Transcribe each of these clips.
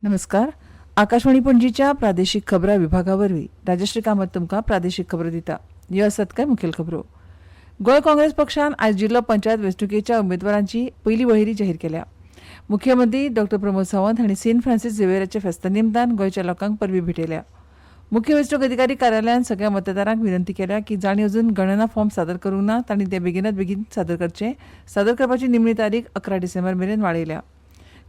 नमस्कार. आकाशवाणी पणजीच्या प्रादेशीक खबरां विभागावरवीं राजश्री कामत तुमकां प्रादेशीक खबरो दिता. ह्यो आसात कांय मुखेल खबरो. गोंय काँग्रेस पक्षान आयज जिल्लो पंचायत वेंचणुकेच्या उमेदवारांची पयली वळेरी जाहीर केल्या. मुख्यमंत्री डॉ प्रमोद सावंत हांणी सेंट फ्रांसीस झेवियराच्या फेस्ता निमतान गोंयच्या लोकांक परबीं भेटयल्या. मुख्य वेंचणूक अधिकारी कार्यालयान सगळ्या मतदारांक विनंती केल्या की जाणी अजून गणना फॉर्म सादर करूंक ना तांणी ते बेगीनात बेगीन सादर करचे. सादर करपाची निमणी तारीख 11 डिसेंबर मेरेन वाडयल्या.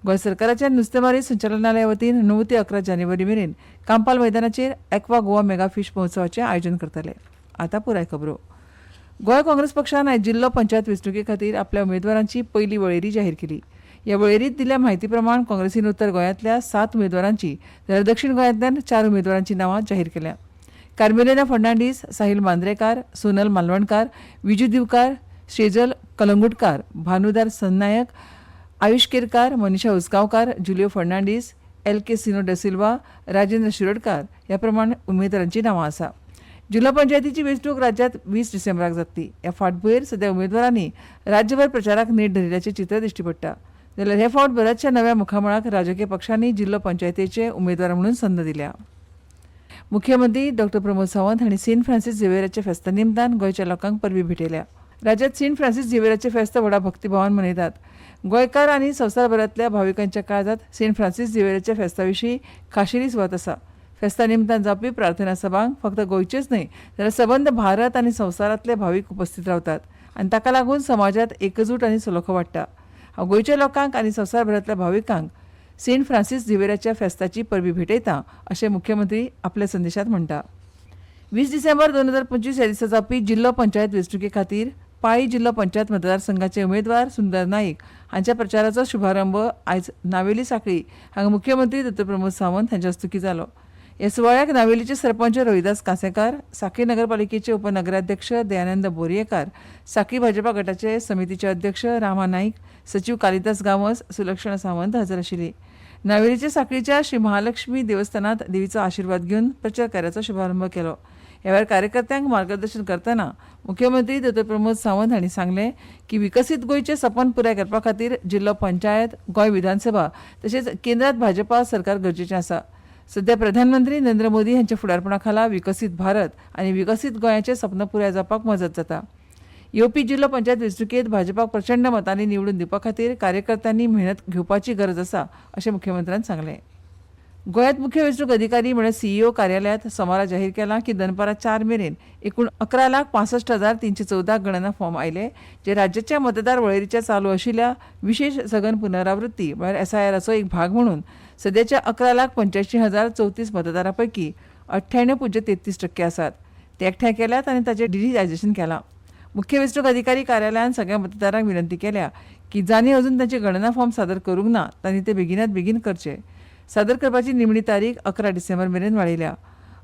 गोंय सरकाराच्या नुस्तेमारी संचालनालया वतीन 9 ते 11 जानेवारी मेरेन कांपाल मैदानाचेर एक्वा गोवा मेगा फिश महोत्सवाचें आयोजन करतले. आतां पुराय खबरो. गोंय काँग्रेस पक्षान आयज जिल्लो पंचायत वेंचणुके खातीर आपल्या उमेदवारांची पयली वळेरी जाहीर केली. ह्या वळेरींत दिल्ल्या म्हायती प्रमाण काँग्रेसीन उत्तर गोंयांतल्या 7 उमेदवारांची जाल्यार दक्षिण गोंयांतल्यान 4 उमेदवारांची नांवां जाहीर केल्या. कार्मेलिना फर्नांडीस, साहिल मांद्रेकार, सोनल मालवणकार, विजू दिवकार, शेजल कलंगुटकार, भानुदार सननायक, आयुष केरकार, मनीषा उसगांवकार, जुलियो फर्नांडीस, एल.के. सिनो डे सिल्वा, राजेंद्र शिरोडकार ह्या प्रमाण उमेदवारांची नांवां आसा. जिल्लो पंचायतीची वेंचणूक राज्यांत 20 डिसेंबराक जातली. ह्या फाटभुंयेर सध्या उमेदवारांनी राज्यभर प्रचाराक नेट धरिल्ल्याचें चित्र दिश्टी पडटा. जाल्यार हे फावट बऱ्याचशा नव्या मुखामळाक राजकीय पक्षांनी जिल्लो पंचायतीचे उमेदवार म्हणून संद दिल्या. मुख्यमंत्री डॉ प्रमोद सावंत हांणी सेंट फ्रांसीस झेवियराच्या फेस्ता निमतान गोंयच्या लोकांक परबीं भेटयल्या. राज्यांत सेंट फ्रांसीस झेवियराचे फेस्त व्हडा भक्तिभावान मनयतात. गोंयकार आनी संवसारभरांतल्या भाविकांच्या काळजांत सेंट फ्रांसीस झेवियराच्या फेस्ता विशीं खाशेली सुवात आसा. फेस्ता निमतान जावपी प्रार्थना सभांक फक्त गोंयचेच न्हय जाल्यार सबंद भारत आनी संवसारांतले भावीक उपस्थित रावतात आनी ताका लागून समाजांत एकजूट आनी सलोखो वाडटा. हांव गोंयच्या लोकांक आनी संवसारभरांतल्या भाविकांक सेंट फ्रांसीस झेवियराच्या फेस्ताची परबीं भेटयता अशें मुख्यमंत्री आपल्या संदेशांत म्हणटा. 20 डिसेंबर 2025 ह्या दिसा जावपी जिल्लो पंचायत वेंचणुके खातीर पाळी जिल्लो पंचायत मतदारसंघाचे उमेदवार सुंदर नाईक हांच्या प्रचाराचो शुभारंभ आयज नावेली सांखळी हांगा मुख्यमंत्री डॉ प्रमोद सावंत हांच्या हस्तुकीं जालो. ह्या सुवाळ्याक नावेलीचे सरपंच रोहिदास कांसेकार, सांखळी नगरपालिकेचे उपनगराध्यक्ष दयानंद बोरयेकार, सांखळी भाजपा गटाचे समितीचे अध्यक्ष रामा नाईक, सचिव कालिदास गांवस, सुलक्षणा सावंत हाजीर आशिल्लीं. नावेलीच्या सांखळीच्या श्री महालक्ष्मी देवस्थानांत देवीचो आशिर्वाद घेवन प्रचार कार्याचो शुभारंभ केलो. ह्या वेळार कार्यकर्त्यांक मार्गदर्शन करतना मुख्यमंत्री डॉ प्रमोद सावंत हांणी सांगलें की विकसीत गोंयचें सपन पुराय करपा खातीर जिल्लो पंचायत, गोंय विधानसभा तशेंच केंद्रांत भाजपा सरकार गरजेचें आसा. सध्या प्रधानमंत्री नरेंद्र मोदी हांच्या फुडारपणा खाला विकसीत भारत आनी विकसीत गोंयाचें सपन पुराय जावपाक मजत जाता. येवपी जिल्लो पंचायत वेंचणुकेंत भाजपाक प्रचंड मतांनी निवडून दिवपा खातीर कार्यकर्त्यांनी मेहनत घेवपाची गरज आसा अशें मुख्यमंत्र्यान सांगलें. गोंयांत मुख्य वेंचणूक अधिकारी म्हळ्यार सीईओ कार्यालयात सोमारा जाहीर केलां की दनपारां 4 मेरेन एकूण 11,65,314 गणना फॉर्म आयले, जे राज्याच्या मतदार वळेरीच्या चालू आशिल्ल्या विशेष सघन पुनरावृत्ती म्हळ्यार SIRचो एक भाग म्हणून सध्याच्या 11,85,034 मतदारां पैकी 98.33% आसात. ते एकठांय केल्यात आनी ताचें डिजिटायझेशन केलां. मुख्य वेंचणूक अधिकारी कार्यालयान सगळ्या मतदारांक विनंती केल्या की जांणी अजून तांचे गणना फॉर्म सादर करूंक ना तांणी ते बेगीनात बेगीन करचे. सादर करपाची निमणी तारीख 11 डिसेंबर मेरेन वाडयल्या.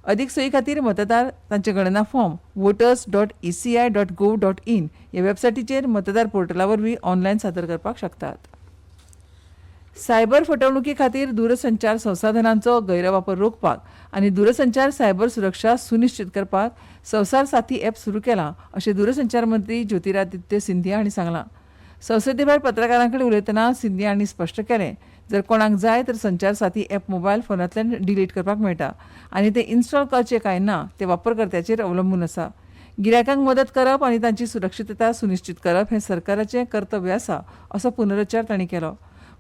अदीक सोयी खातीर मतदार तांचे गणना फॉर्म voters.eci.gov.in ह्या वेबसायटीचेर मतदार पोर्टला वरवीं ऑनलायन सादर करपाक शकतात. सायबर फटवणुकी खातीर दूरसंचार संसाधनांचो गैरवापर रोखपाक आनी दूरसंचार सायबर सुरक्षा सुनिश्चित करपाक संसार साथी ॲप सुरू केलां अशें दूरसंचार मंत्री ज्योतिरादित्य सिंधिया हांणी सांगलां. संसदे भायर पत्रकारां कडेन उलयतना सिंधिया हांणी स्पश्ट केलें जर कोणाक जाय तर संचार साथी ॲप मोबायल फोनांतल्यान डिलीट करपाक मेळटा आनी ते इन्स्टॉल करचे काय ना ते वापरकर्त्याचेर अवलंबून आसा. गिरायकांक मदत करप आनी तांची सुरक्षीतता सुनिश्चित करप हें सरकाराचें कर्तव्य आसा असो पुनरुच्चार तांणी केलो.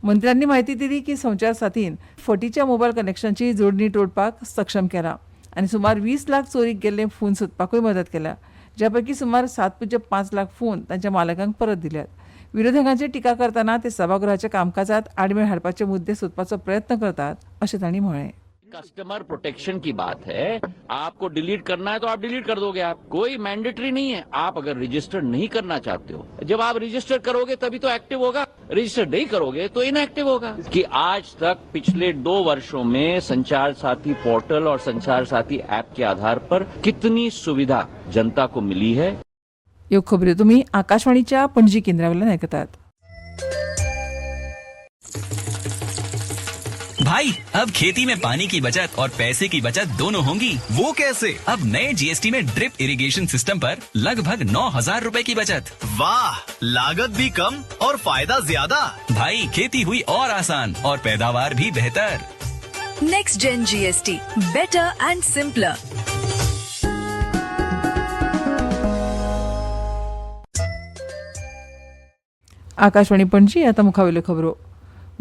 मंत्र्यांनी म्हायती दिली की संचार साथीन फटीच्या मोबायल कनेक्शनची जोडणी तोडपाक सक्षम केला आनी सुमार 20 लाख चोरीक गेल्ले फोन सोदपाकूय मदत केल्या, ज्या पैकी सुमार 7.5 लाख फोन तांच्या मालकांक परत दिल्यात. विरोधकांची टिका करतना ते सभागृहाच्या कामकाजात आडमेळ हाडपाचे मुद्दे सोदपाचो प्रयत्न करतात अशें तांणी म्हळें. कस्टमर प्रोटेक्शन की बात है. आपको डिलीट करना है तो आप डिलीट कर दोगे. आप कोई मैंडेटरी नहीं है. आप अगर रजिस्टर नहीं करना चाहते हो, जब आप रजिस्टर करोगे तभी तो एक्टिव होगा. रजिस्टर नहीं करोगे तो इनएक्टिव होगा. कि आज तक पिछले 2 वर्षों में संचार साथी पोर्टल और संचार साथी ऐप के आधार पर कितनी सुविधा जनता को मिली है. ह्यो खबरो तुमी आकाशवाणीच्या पणजी केंद्रावयल्यान आयकतात. भाई अब खेती में पानी की बचत और पैसे की बचत दोनों होंगी। वो कैसे? अब नए जीएसटी में ड्रिप इरिगेशन सिस्टम पर लगभग 9,000 रूपए की बचत। वाह, लागत भी कम और फायदा ज्यादा। भाई खेती हुई और आसान और पैदावार भी बेहतर। Next gen GST, better and simpler. Akashvani Panaji आता मुखावेल्यो खबरो.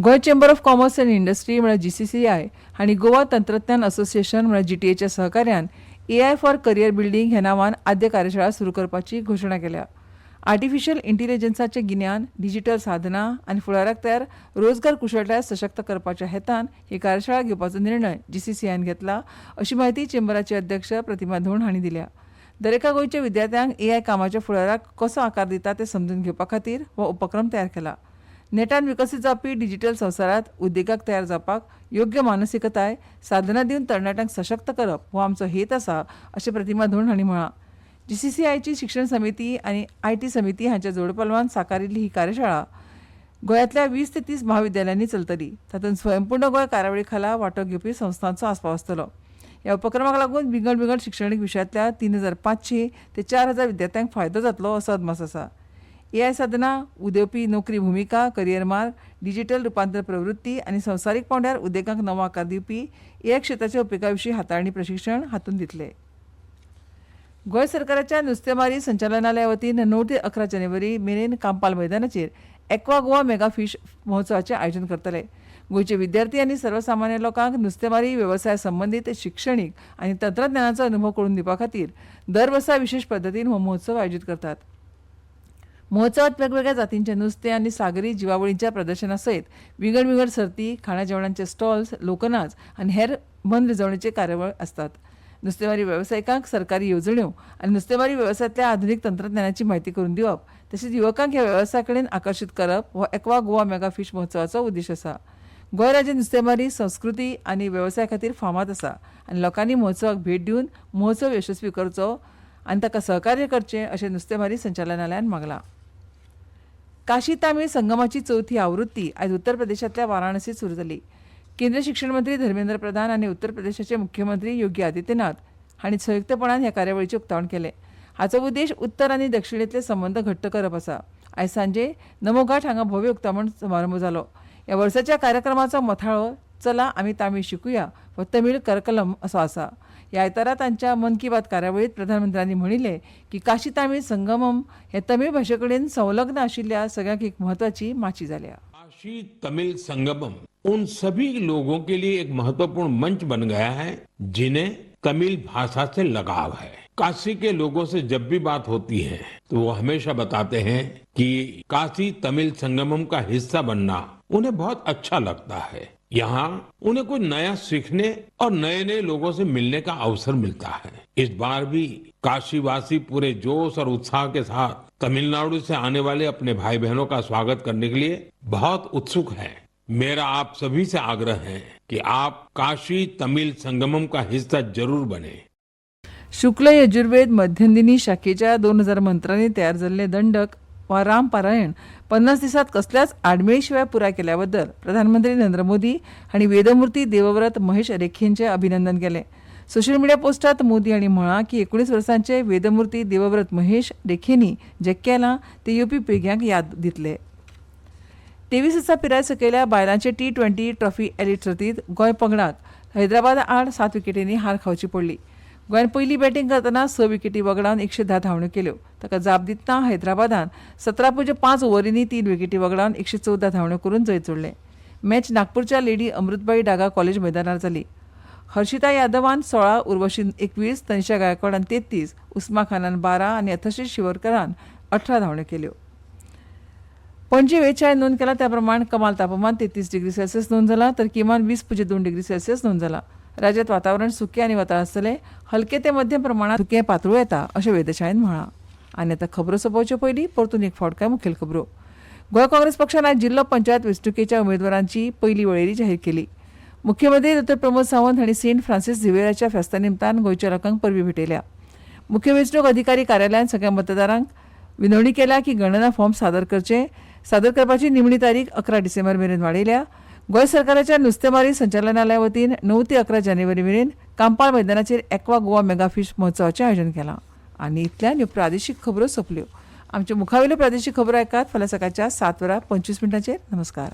Goem chamber of commerce and industry म्हळ्यार GCCI हांणी गोवा तंत्रज्ञान असोसिएशन म्हळ्यार GTAच्या सहकार्यान AI फॉर करियर बिल्डिंग ह्या नांवान आद्य कार्यशाळा सुरू करपाची घोशणा केल्या. आर्टिफिशियल इंटेलिजन्साचें गिन्यान, डिजिटल साधनां आनी फुडाराक तयार रोजगार कुशळटाय सशक्त करपाच्या हेतान ही कार्यशाळा घेवपाचो निर्णय GCCIन घेतला, अशी माहिती चेंबराचे अध्यक्ष प्रतिमा धोंड हांणी दिल्या. दरेका गोंयच्या विद्यार्थ्यांक AI कामाच्या फुडाराक कसो आकार दिता तें समजून घेवपा खातीर हो उपक्रम तयार केला. नेटान विकसीत जावपी डिजिटल संवसारांत उद्देगाक तयार जावपाक योग्य मानसिकताय साधनां दिवन तरणाट्यांक सशक्त करप हो आमचो हेत आसा, अशें प्रतिमा धोंड हांणी म्हळां. GCCIची शिक्षण समिती आनी IT समिती हांच्या जोडपालवान साकारिल्ली ही कार्यशाळा गोंयांतल्या 20 ते 30 महाविद्यालयांनी चलतली. तातूंत स्वयंपूर्ण गोंय कार्यावळी खाला वांटो घेवपी संस्थांचो आस्पाव आसतलो. ह्या उपक्रमाक लागून विंगड शिक्षणीक विशयांतल्या 3,500 ते 4,000 विद्यार्थ्यांक फायदो जातलो असो अदमास आसा. AI साधनां, उदेवपी नोकरी भुमिका, करियर मार्ग, डिजिटल रुपांतर प्रवृत्ती आनी संवसारीक पांवड्यार उद्देगांक नवो आकार दिवपी AI क्षेत्राच्या उपेगा विशीं हाताळणी प्रशिक्षण हातूंत दितले. गोंय सरकाराच्या नुस्तेमारी संचालनालया वतीन 9 ते 11 जानेवारी मेरेन कांपाल मैदानाचेर एक्वा गोवा मेगा फिश महोत्सवाचें आयोजन करतले. गोंयचे विद्यार्थी आनी सर्वसामान्य लोकांक नुस्तेमारी वेवसाया संबंदीत शिक्षणीक आनी तंत्रज्ञानाचो अनुभव करून दिवपा खातीर दर वर्सा विशेष पद्दतीन हो महोत्सव आयोजीत करतात. महोत्सवात वेगवेगळ्या जातींचे नुस्तें आनी सागरी जिवावळींच्या प्रदर्शना सयत विंगड सर्ती, खाणा जेवणांचे स्टॉल्स, लोकनाच आनी हेर मन रिजवणेचे कार्यावळ आसतात. नुस्तेमारी वेवसायिकांक सरकारी येवजण्यो आनी नुस्तेमारी वेवसायांतल्या आधुनीक तंत्रज्ञानाची म्हायती करून दिवप तशेंच युवकांक ह्या वेवसाया कडेन आकर्शीत करप हो एक्वा गोवा मेगा फिश महोत्सवाचो उद्देश आसा. गोंय राज्य नुस्तेमारी संस्कृती आनी वेवसाया खातीर फामाद आसा आनी लोकांनी महोत्सवाक भेट दिवन महोत्सव यशस्वी करचो आनी ताका सहकार्य करचें अशें नुस्तेमारी संचालनालयान मागलां. काशी तामीळ संगमाची 4थी आवृत्ती आयज उत्तर प्रदेशांतल्या वाराणसींत सुरू जाली. केंद्रीय शिक्षण मंत्री धर्मेंद्र प्रधान आनी उत्तर प्रदेशाचे मुख्यमंत्री योगी आदित्यनाथ हांणी संयुक्तपणान ह्या कार्यावळीचें उक्तावण केलें. हाचो उद्देश उत्तर आनी दक्षिणेंतले संबंद घट्ट करप आसा. आयज सांजे नमोघाट हांगा भव्य उक्तावण समारंभ जालो. ह्या वर्साच्या कार्यक्रमाचो मथाळो चला आमी तामीळ शिकुया व तमीळ करकलम असो आसा. ह्या आयतारा तांच्या मन की बात कार्यावळींत प्रधानमंत्र्यांनी म्हणिल्लें की काशी तामीळ संगमम हे तमीळ भाशे कडेन संलग्न आशिल्ल्या सगळ्यांक एक म्हत्वाची माची जाल्या. काशी तमिल संगमम उन सभी लोगों के लिए एक महत्वपूर्ण मंच बन गया है जिन्हें तमिल भाषा से लगाव है. काशी के लोगों से जब भी बात होती है तो वो हमेशा बताते हैं कि काशी तमिल संगमम का हिस्सा बनना उन्हें बहुत अच्छा लगता है. यहाँ उन्हें कुछ नया सीखने और नए लोगों से मिलने का अवसर मिलता है. इस बार भी काशीवासी पूरे जोश और उत्साह के साथ तमिलनाडु से आने वाले अपने भाई बहनों का स्वागत करने के लिए बहुत उत्सुक हैं. मेरा आप सभी से आग्रह है कि आप काशी तमिल संगमम का हिस्सा जरूर बने. शुक्ल यजुर्वेद मध्यंदिनी शाखेच्या 2000 मंत्रांनी तयार जाल्ले दंडक वा राम पारायण 50 दिसांत कसल्याच आडमेळी शिवाय पुराय केल्या बद्दल प्रधानमंत्री नरेंद्र मोदी हांणी वेदमूर्ती देवव्रत महेश रेखेंचें अभिनंदन केलें. सोशल मिडिया पोस्टांत मोदी हांणी म्हळां की 19 वर्सांचे वेदमूर्ती देवव्रत महेश रेखेंनी जें केलां तें येवपी पिळग्यांक याद दितले. 23 वर्सां पिराय सकयल्या बायलांचे T20 ट्रॉफी एलिट सर्तींत गोंय पंगडाक हैदराबाद आड 7 विकेटींनी हार खावची पडली. गोंयान पयली बॅटिंग करतना 6 विकेटी वगडावन 110 धांवड्यो केल्यो. ताका जाप दितना हैदराबादान 17.5 ओव्हरींनी 3 विकेटी वगडावन 114 धांवड्यो करून जैत जोडले. मॅच नागपूरच्या लेडी अमृतबाई डागा कॉलेज मैदानार जाली. हर्षिता यादवान 16, उर्वशी 21, तनिषा गायकवाडान 33, उस्मा खानान 12 आनी अथश्री शिवरकरान 18 धांवड्यो केल्यो. पणजी वेधशाळेन नोंद केला त्या प्रमाण कमाल तापमान 33 डिग्री सेल्सियस नोंद जाला तर किमान 20.2 डिग्री सेल्सियस नोंद जाला. राज्यात वातावरण सुकें आनी वताळ आसतलें. हलके ते मध्यम प्रमाणात सुकें पातळू येता अशें वेधशाळेन म्हळां. आनी आतां खबरो सोंपोवचे पयलीं परतून एक फावट काय मुखेल खबरो. गोंय काँग्रेस पक्षान आयज जिल्लो पंचायत वेंचणुकेच्या उमेदवारांची पयली वळेरी जाहीर केली. मुख्यमंत्री डॉ प्रमोद सावंत हांणी सेंट फ्रांसीस झेवियराच्या फेस्ता निमतान गोंयच्या लोकांक परबी भेटयल्या. मुख्य वेंचणूक अधिकारी कार्यालयान सगळ्या मतदारांक विनवणी केल्या की गणना फॉर्म सादर करपाची निमणी तारीख 11 डिसेंबर मेरेन वाडयल्या. गोंय सरकाराच्या नुस्तेमारी संचालनालया वतीन 9 ते 11 जानेवारी मेरेन कांपाळ मैदानाचेर एक्वा गोवा मेगा फीश महोत्सवाचें आयोजन केलां. आनी इतल्यान ह्यो प्रादेशीक खबरो सोंपल्यो. आमच्यो मुखावेल्यो प्रादेशीक खबरो ऐकात फाल्यां सकाळच्या 7:25 नमस्कार.